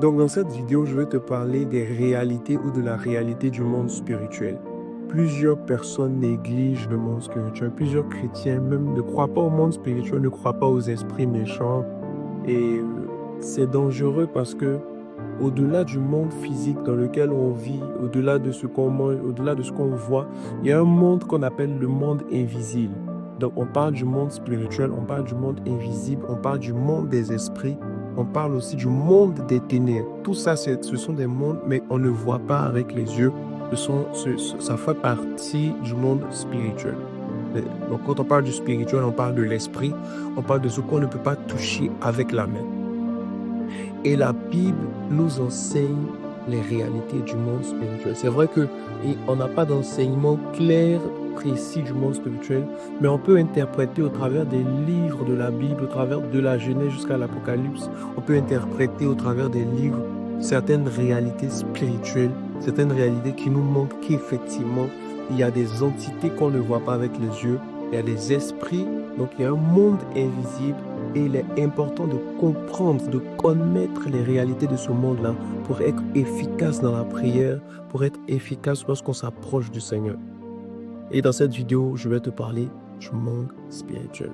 Donc dans cette vidéo, je vais te parler des réalités ou de la réalité du monde spirituel. Plusieurs personnes négligent le monde spirituel. Plusieurs chrétiens même ne croient pas au monde spirituel, ne croient pas aux esprits méchants. Et c'est dangereux parce que au-delà du monde physique dans lequel on vit, au-delà de ce qu'on mange, au-delà de ce qu'on voit, il y a un monde qu'on appelle le monde invisible. Donc on parle du monde spirituel, on parle du monde invisible, on parle du monde des esprits, on parle aussi du monde des ténèbres. Tout ça, ce sont des mondes, mais on ne voit pas avec les yeux. Ça fait partie du monde spirituel. Donc quand on parle du spirituel, on parle de l'esprit, on parle de ce qu'on ne peut pas toucher avec la main. Et la Bible nous enseigne les réalités du monde spirituel. C'est vrai qu'on n'a pas d'enseignement clair, précis du monde spirituel, mais on peut interpréter au travers des livres de la Bible, au travers de la Genèse jusqu'à l'Apocalypse, on peut interpréter au travers des livres certaines réalités spirituelles, certaines réalités qui nous montrent qu'effectivement, il y a des entités qu'on ne voit pas avec les yeux, il y a des esprits, donc il y a un monde invisible. Et il est important de comprendre, de connaître les réalités de ce monde-là pour être efficace dans la prière, pour être efficace lorsqu'on s'approche du Seigneur. Et dans cette vidéo, je vais te parler du monde spirituel.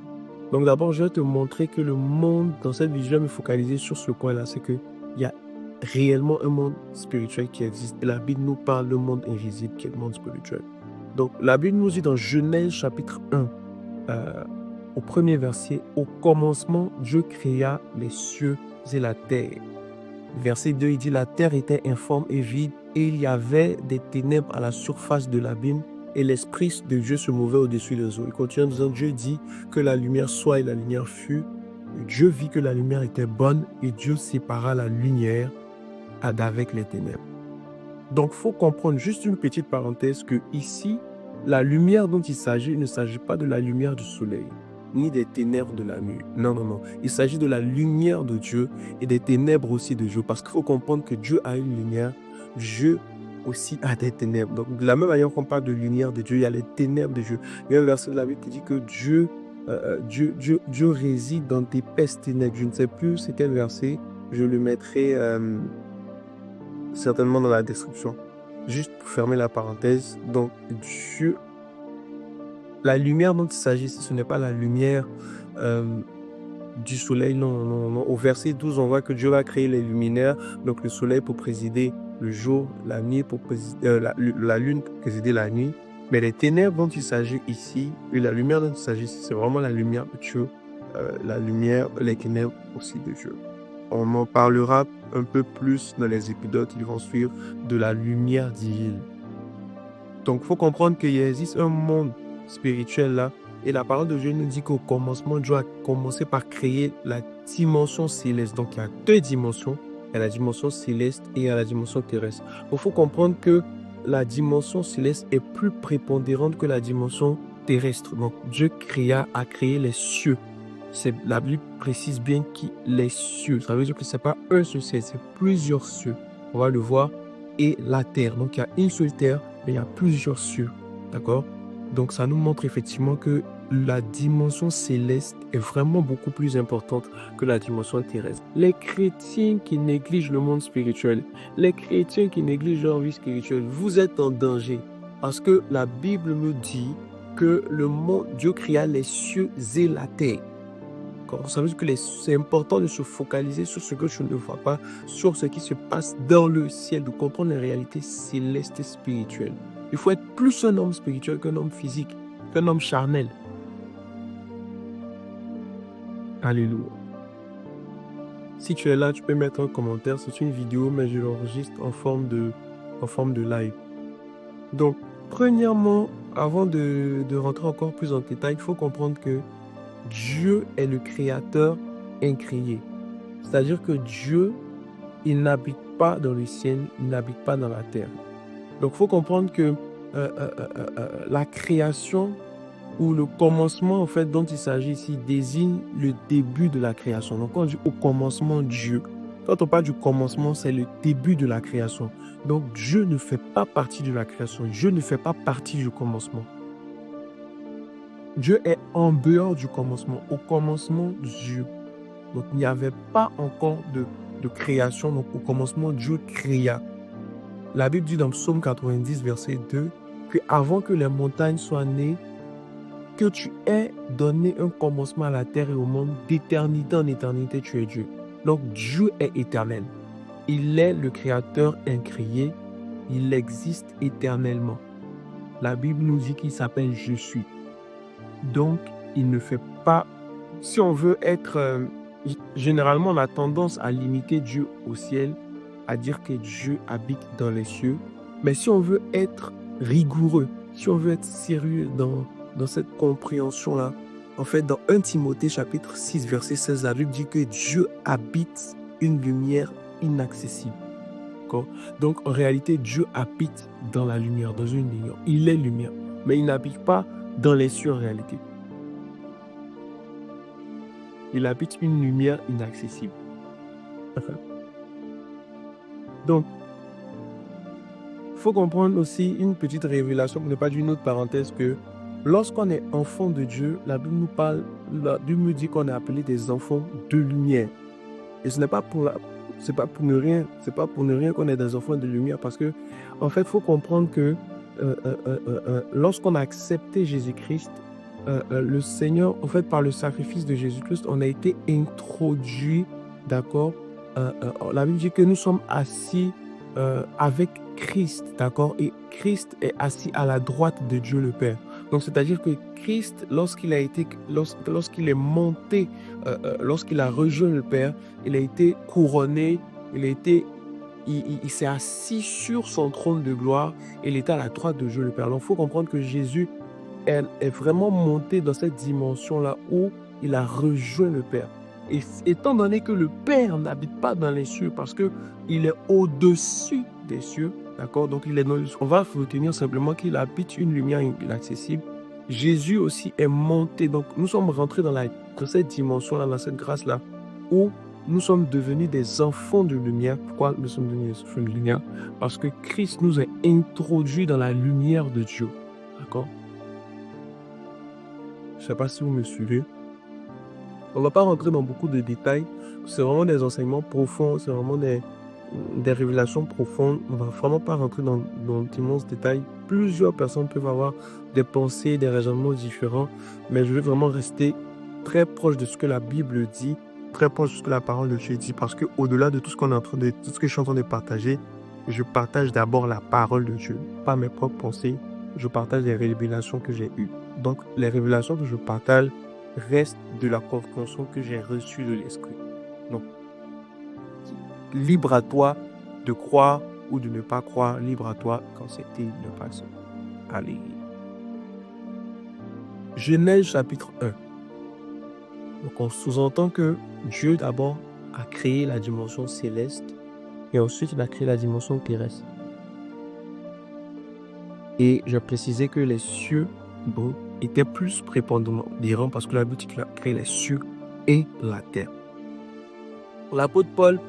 Donc d'abord, je vais te montrer que le monde, dans cette vidéo, je vais me focaliser sur ce point-là, c'est qu'il y a réellement un monde spirituel qui existe. Et la Bible nous parle du monde invisible qui est le monde spirituel. Donc la Bible nous dit dans Genèse chapitre 1, au premier verset, au commencement, Dieu créa les cieux et la terre. Verset 2, il dit, la terre était informe et vide, et il y avait des ténèbres à la surface de l'abîme, et l'Esprit de Dieu se mouvait au-dessus des eaux. Il continue en disant, Dieu dit que la lumière soit, et la lumière fut. Dieu vit que la lumière était bonne, et Dieu sépara la lumière d'avec les ténèbres. Donc, il faut comprendre, juste une petite parenthèse, que ici, la lumière dont il s'agit, il ne s'agit pas de la lumière du soleil, ni des ténèbres de la nuit. Non, non, non. Il s'agit de la lumière de Dieu et des ténèbres aussi de Dieu. Parce qu'il faut comprendre que Dieu a une lumière, Dieu aussi a des ténèbres. Donc, de la même manière qu'on parle de lumière de Dieu, il y a les ténèbres de Dieu. Il y a un verset de la Bible qui dit que Dieu réside dans d'épaisses ténèbres. Je ne sais plus c'est quel verset. Je le mettrai certainement dans la description. Juste pour fermer la parenthèse. Donc, Dieu, la lumière dont il s'agit, ce n'est pas la lumière du soleil, non, non, non. Au verset 12, on voit que Dieu va créer les luminaires, donc le soleil pour présider le jour, la nuit pour présider, la lune pour présider la nuit. Mais les ténèbres dont il s'agit ici, et la lumière dont il s'agit ici, c'est vraiment la lumière de Dieu, la lumière, les ténèbres aussi de Dieu. On en parlera un peu plus dans les épisodes qui vont suivre de la lumière divine. Donc, il faut comprendre qu'il existe un monde spirituel là. Et la parole de Dieu nous dit qu'au commencement, Dieu a commencé par créer la dimension céleste. Donc, il y a deux dimensions. Il y a la dimension céleste et il y a la dimension terrestre. Il faut comprendre que la dimension céleste est plus prépondérante que la dimension terrestre. Donc, Dieu a créé les cieux. La Bible précise bien qui les cieux. Ça veut dire que ce n'est pas un seul ciel, c'est plusieurs cieux. On va le voir. Et la terre. Donc, il y a une seule terre, mais il y a plusieurs cieux. D'accord? Donc, ça nous montre effectivement que la dimension céleste est vraiment beaucoup plus importante que la dimension terrestre. Les chrétiens qui négligent le monde spirituel, les chrétiens qui négligent leur vie spirituelle, vous êtes en danger. Parce que la Bible nous dit que Dieu créa les cieux et la terre. Ça veut dire que c'est important de se focaliser sur ce que je ne vois pas, sur ce qui se passe dans le ciel, de comprendre les réalités célestes et spirituelles. Il faut être plus un homme spirituel qu'un homme physique, qu'un homme charnel. Alléluia. Si tu es là, tu peux mettre un commentaire. C'est une vidéo, mais je l'enregistre en forme de live. Donc, premièrement, avant de rentrer encore plus en détail, il faut comprendre que Dieu est le créateur incréé. C'est-à-dire que Dieu, il n'habite pas dans le ciel, il n'habite pas dans la terre. Donc, il faut comprendre que la création ou le commencement, en fait, dont il s'agit ici, désigne le début de la création. Donc, quand on dit au commencement Dieu, quand on parle du commencement, c'est le début de la création. Donc, Dieu ne fait pas partie de la création. Dieu ne fait pas partie du commencement. Dieu est en dehors du commencement. Au commencement, Dieu. Donc, il n'y avait pas encore de de création. Donc, au commencement, Dieu créa. La Bible dit dans Psaume 90, verset 2, que avant que les montagnes soient nées, que tu aies donné un commencement à la terre et au monde, d'éternité en éternité, tu es Dieu. Donc, Dieu est éternel. Il est le créateur incréé. Il existe éternellement. La Bible nous dit qu'il s'appelle Je suis. Donc, il ne fait pas... Si on veut être... généralement, on a tendance à limiter Dieu au ciel, à dire que Dieu habite dans les cieux. Mais si on veut être rigoureux, si on veut être sérieux dans cette compréhension-là, en fait, dans 1 Timothée chapitre 6, verset 16, la Bible dit que Dieu habite une lumière inaccessible. Donc, en réalité, Dieu habite dans la lumière, dans une lumière. Il est lumière, mais il n'habite pas dans les cieux en réalité. Il habite une lumière inaccessible. Donc, il faut comprendre aussi une petite révélation, pour ne pas dire une autre parenthèse, que lorsqu'on est enfant de Dieu, la Bible nous dit qu'on est appelé des enfants de lumière. Et ce n'est pas pour ne rien qu'on est des enfants de lumière, parce que, en fait, il faut comprendre que lorsqu'on a accepté Jésus-Christ, le Seigneur, en fait, par le sacrifice de Jésus-Christ, on a été introduit, d'accord? La Bible dit que nous sommes assis avec Christ, d'accord? Et Christ est assis à la droite de Dieu le Père. Donc, c'est-à-dire que Christ, lorsqu'il est monté, lorsqu'il a rejoint le Père, il a été couronné, il s'est assis sur son trône de gloire, il était à la droite de Dieu le Père. Donc, il faut comprendre que Jésus est vraiment monté dans cette dimension-là où il a rejoint le Père. Et étant donné que le Père n'habite pas dans les cieux, parce qu'il est au-dessus des cieux, d'accord? Donc, on va retenir simplement qu'il habite une lumière inaccessible. Jésus aussi est monté. Donc, nous sommes rentrés dans cette dimension-là, dans cette grâce-là, où nous sommes devenus des enfants de lumière. Pourquoi nous sommes devenus des enfants de lumière? Parce que Christ nous a introduits dans la lumière de Dieu, d'accord? Je ne sais pas si vous me suivez. On ne va pas rentrer dans beaucoup de détails. C'est vraiment des enseignements profonds, c'est vraiment des révélations profondes. On ne va vraiment pas rentrer dans d'immenses détails. Plusieurs personnes peuvent avoir des pensées, des raisonnements différents, mais je vais vraiment rester très proche de ce que la Bible dit, très proche de ce que la parole de Dieu dit, parce qu'au-delà de tout ce tout ce que je suis en train de partager, je partage d'abord la parole de Dieu, pas mes propres pensées. Je partage les révélations que j'ai eues. Donc, les révélations que je partage restent de la compréhension que j'ai reçue de l'Esprit. Donc, libre à toi de croire ou de ne pas croire, libre à toi d'accepter de passer. Allez. Genèse chapitre 1. Donc, on sous-entend que Dieu d'abord a créé la dimension céleste et ensuite il a créé la dimension terrestre. Et je précisais que les cieux étaient plus prépondérants parce que la Bible dit qu'il a créé les cieux et la terre. L'apôtre Paul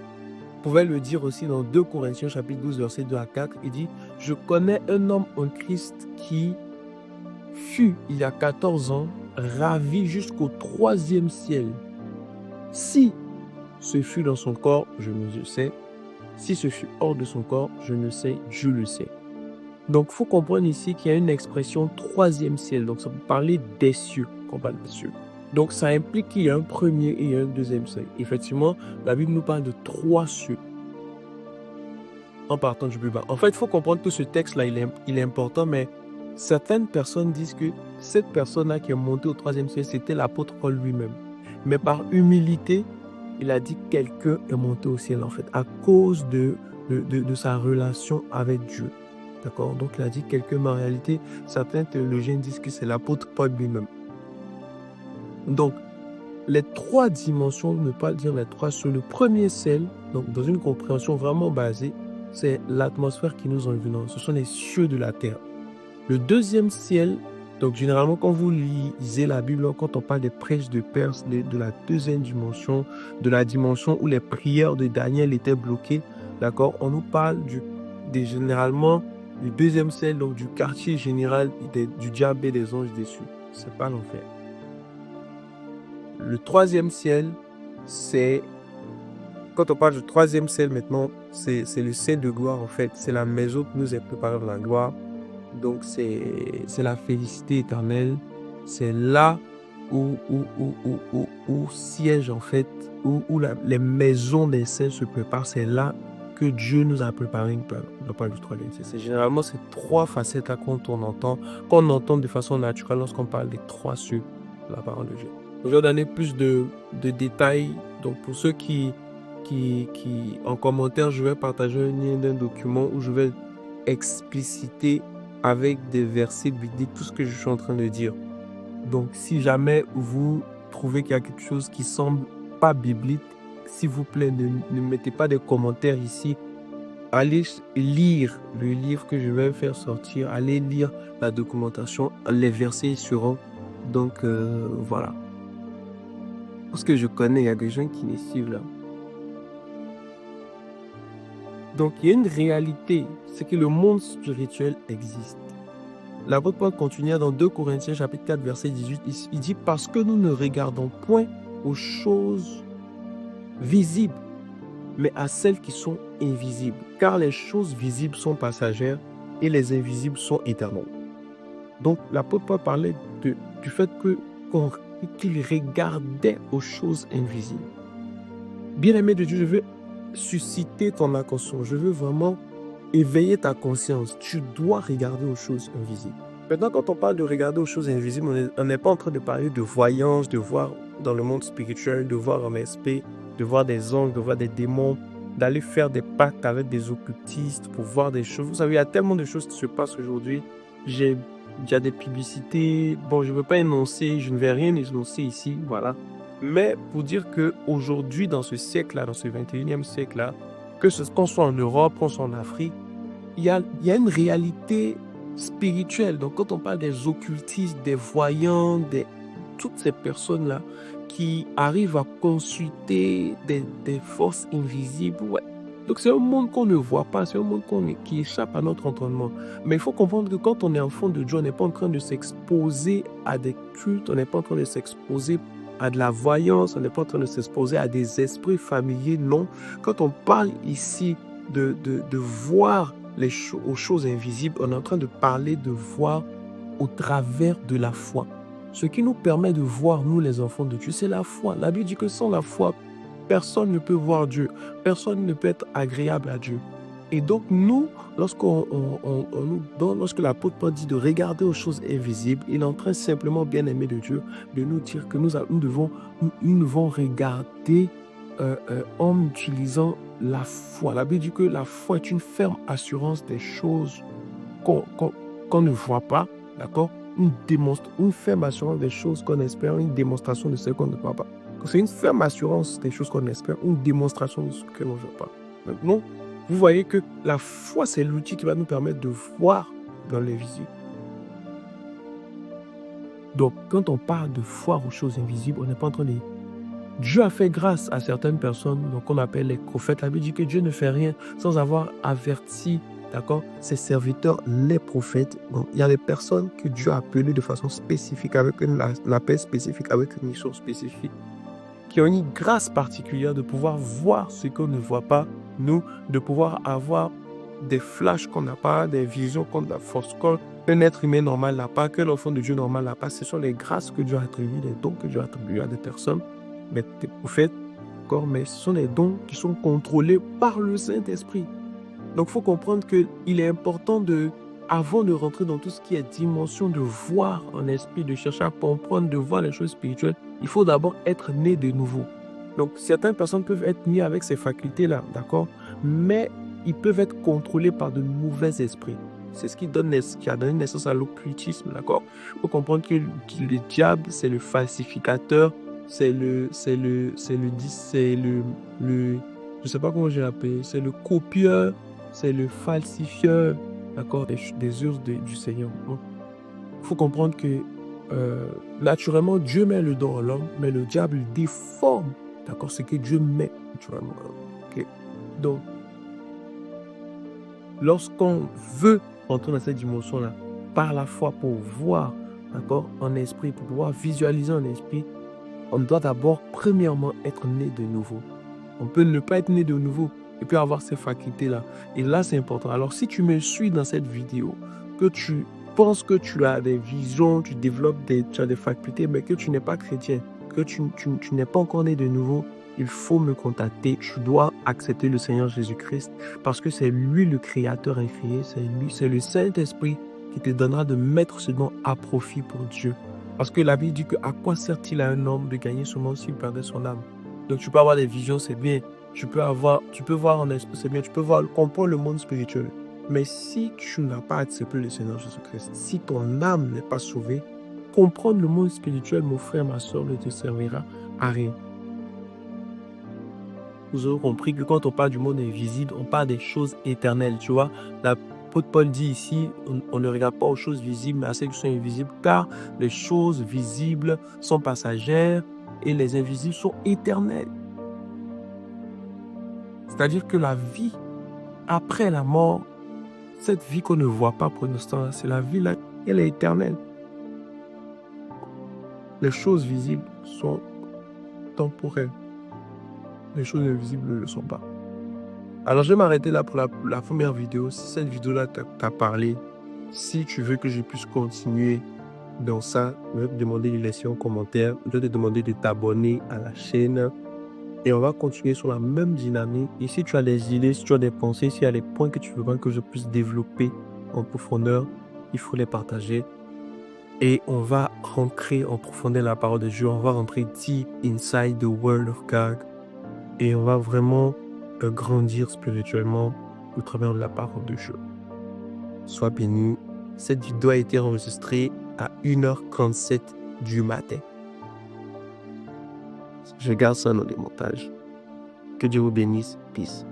pouvait le dire aussi dans 2 Corinthiens chapitre 12 verset 2 à 4. Il dit « Je connais un homme en Christ qui fut, il y a 14 ans, ravi jusqu'au 3e ciel. Si ce fut dans son corps, je ne sais. Si ce fut hors de son corps, je ne sais, Dieu le sait. » Donc, il faut comprendre ici qu'il y a une expression 3e ciel. Donc, ça peut parler des cieux, qu'on parle des cieux. Donc, ça implique qu'il y a un premier et un deuxième ciel. Effectivement, la Bible nous parle de 3 cieux. En partant du plus bas. En fait, il faut comprendre que ce texte-là, il est important, mais certaines personnes disent que cette personne-là qui est montée au 3e ciel, c'était l'apôtre Paul lui-même. Mais par humilité, il a dit que quelqu'un est monté au ciel, en fait, à cause de sa relation avec Dieu. D'accord? Donc, il a dit quelqu'un, mais en réalité, certains théologiens disent que c'est l'apôtre Paul lui-même. Donc, les 3 dimensions, ne pas dire les 3 sur le premier ciel, donc dans une compréhension vraiment basée, c'est l'atmosphère qui nous environne. Ce sont les cieux de la terre. Le deuxième ciel, donc généralement quand vous lisez la Bible, quand on parle des prêches de Perse, de la deuxième dimension, de la dimension où les prières de Daniel étaient bloquées, d'accord, on nous parle généralement du deuxième ciel, donc du quartier général du diable et des anges déçus. C'est pas l'enfer. Le 3e ciel, c'est quand on parle du troisième ciel maintenant, c'est le ciel de gloire en fait. C'est la maison qui nous est préparée dans la gloire. Donc c'est la félicité éternelle. C'est là où siège en fait, où les maisons des saints se préparent. C'est là que Dieu nous a préparé une place. On parle du troisième ciel. C'est généralement ces trois facettes là qu'on entend de façon naturelle lorsqu'on parle des trois cieux de la parole de Dieu. Je vais donner plus de détails. Donc pour ceux qui en commentaire, je vais partager un lien d'un document où je vais expliciter avec des versets bibliques tout ce que je suis en train de dire. Donc si jamais vous trouvez qu'il y a quelque chose qui semble pas biblique, s'il vous plaît, ne mettez pas de commentaires ici. Allez lire le livre que je vais faire sortir. Allez lire la documentation. Les versets seront. Donc voilà. Parce que je connais, il y a des gens qui me suivent là. Donc, il y a une réalité, c'est que le monde spirituel existe. L'apôtre Paul continue dans 2 Corinthiens chapitre 4, verset 18. Il dit « Parce que nous ne regardons point aux choses visibles, mais à celles qui sont invisibles. Car les choses visibles sont passagères et les invisibles sont éternelles. » Donc, l'apôtre Paul parlait du fait qu'il regardait aux choses invisibles. Bien-aimé de Dieu, je veux susciter ton attention. Je veux vraiment éveiller ta conscience. Tu dois regarder aux choses invisibles. Maintenant, quand on parle de regarder aux choses invisibles, on n'est pas en train de parler de voyance, de voir dans le monde spirituel, de voir en esprit, de voir des anges, de voir des démons, d'aller faire des pactes avec des occultistes pour voir des choses. Vous savez, il y a tellement de choses qui se passent aujourd'hui. Il y a des publicités. Bon, je ne veux pas énoncer, je ne vais rien énoncer ici, voilà. Mais pour dire qu'aujourd'hui, dans ce siècle-là, dans ce 21e siècle-là, qu'on soit en Europe, qu'on soit en Afrique, il y a une réalité spirituelle. Donc, quand on parle des occultistes, des voyants, toutes ces personnes-là qui arrivent à consulter des forces invisibles, ouais. Donc, c'est un monde qu'on ne voit pas, c'est un monde qui échappe à notre entendement. Mais il faut comprendre que quand on est enfant de Dieu, on n'est pas en train de s'exposer à des cultes, on n'est pas en train de s'exposer à de la voyance, on n'est pas en train de s'exposer à des esprits familiers, non. Quand on parle ici de voir aux choses invisibles, on est en train de parler de voir au travers de la foi. Ce qui nous permet de voir, nous les enfants de Dieu, c'est la foi. La Bible dit que sans la foi, personne ne peut voir Dieu. Personne ne peut être agréable à Dieu. Et donc nous, lorsque l'apôtre Paul dit de regarder aux choses invisibles, il est en train simplement, bien aimé de Dieu, de nous dire que nous devons regarder en utilisant la foi. La Bible dit que la foi est une ferme assurance des choses qu'on ne voit pas, d'accord? Une ferme assurance des choses qu'on espère, une démonstration de ce qu'on ne voit pas. C'est une ferme assurance des choses qu'on espère, une démonstration de ce que l'on ne voit pas. Maintenant, vous voyez que la foi, c'est l'outil qui va nous permettre de voir dans l'invisible. Donc, quand on parle de foi aux choses invisibles, on n'est pas en train de... Dieu a fait grâce à certaines personnes, donc on appelle les prophètes. La Bible dit que Dieu ne fait rien sans avoir averti, d'accord, ses serviteurs, les prophètes. Donc, il y a des personnes que Dieu a appelées de façon spécifique, avec un appel spécifique, avec une mission spécifique, qui ont une grâce particulière de pouvoir voir ce qu'on ne voit pas, nous, de pouvoir avoir des flashs qu'on n'a pas, des visions qu'on a, qu'un être humain normal n'a pas, que l'enfant de Dieu normal n'a pas. Ce sont les grâces que Dieu a attribuées, les dons que Dieu a attribués à des personnes, mais des prophètes, mais ce sont des dons qui sont contrôlés par le Saint-Esprit. Donc, il faut comprendre qu'il est important avant de rentrer dans tout ce qui est dimension de voir en esprit, de chercher à comprendre, de voir les choses spirituelles, il faut d'abord être né de nouveau. Donc, certaines personnes peuvent être nées avec ces facultés-là, d'accord? Mais ils peuvent être contrôlés par de mauvais esprits. C'est ce qui a donné naissance à l'occultisme, d'accord? Il faut comprendre que le diable, c'est le falsificateur, je sais pas comment je l'appelle, c'est le copieur, c'est le falsifieur, d'accord, des œuvres du Seigneur. Il faut comprendre que naturellement, Dieu met le don à l'homme, mais le diable déforme, d'accord, ce que Dieu met naturellement à l'homme. Okay? Donc, lorsqu'on veut entrer dans cette dimension-là, par la foi, pour voir, d'accord, en esprit, pour pouvoir visualiser en esprit, on doit d'abord, premièrement, être né de nouveau. On peut ne pas être né de nouveau et puis avoir ces facultés-là. Et là, c'est important. Alors, si tu me suis dans cette vidéo, que tu penses que tu as des visions, tu développes tu as des facultés, mais que tu n'es pas chrétien, que tu n'es pas encore né de nouveau, il faut me contacter. Tu dois accepter le Seigneur Jésus-Christ parce que c'est lui le créateur incréé, c'est le Saint-Esprit qui te donnera de mettre ce don à profit pour Dieu. Parce que la Bible dit que à quoi sert-il à un homme de gagner son monde s'il perdait son âme? Donc tu peux avoir des visions, c'est bien. Tu peux voir en esprit, c'est bien. Tu peux comprendre le monde spirituel. Mais si tu n'as pas accepté le Seigneur Jésus-Christ, si ton âme n'est pas sauvée, comprendre le monde spirituel, mon frère, ma soeur, ne te servira à rien. Vous aurez compris que quand on parle du monde invisible, on parle des choses éternelles, tu vois. L'apôtre Paul dit ici, on ne regarde pas aux choses visibles, mais à celles qui sont invisibles, car les choses visibles sont passagères et les invisibles sont éternelles. C'est-à-dire que la vie après la mort, cette vie qu'on ne voit pas pour l'instant, c'est la vie là, elle est éternelle. Les choses visibles sont temporelles. Les choses invisibles ne le sont pas. Alors, je vais m'arrêter là pour la première vidéo. Si cette vidéo-là t'a parlé, si tu veux que je puisse continuer dans ça, je vais te demander de laisser un commentaire. Je vais te demander de t'abonner à la chaîne. Et on va continuer sur la même dynamique. Et si tu as des idées, si tu as des pensées, s'il y a des points que tu veux que je puisse développer en profondeur, il faut les partager. Et on va rentrer en profondeur la parole de Dieu. On va rentrer deep inside the word of God. Et on va vraiment grandir spirituellement au travers de la parole de Dieu. Sois béni. Cette vidéo a été enregistrée à 1h37 du matin. Je garde ça dans les montages. Que Dieu vous bénisse. Peace.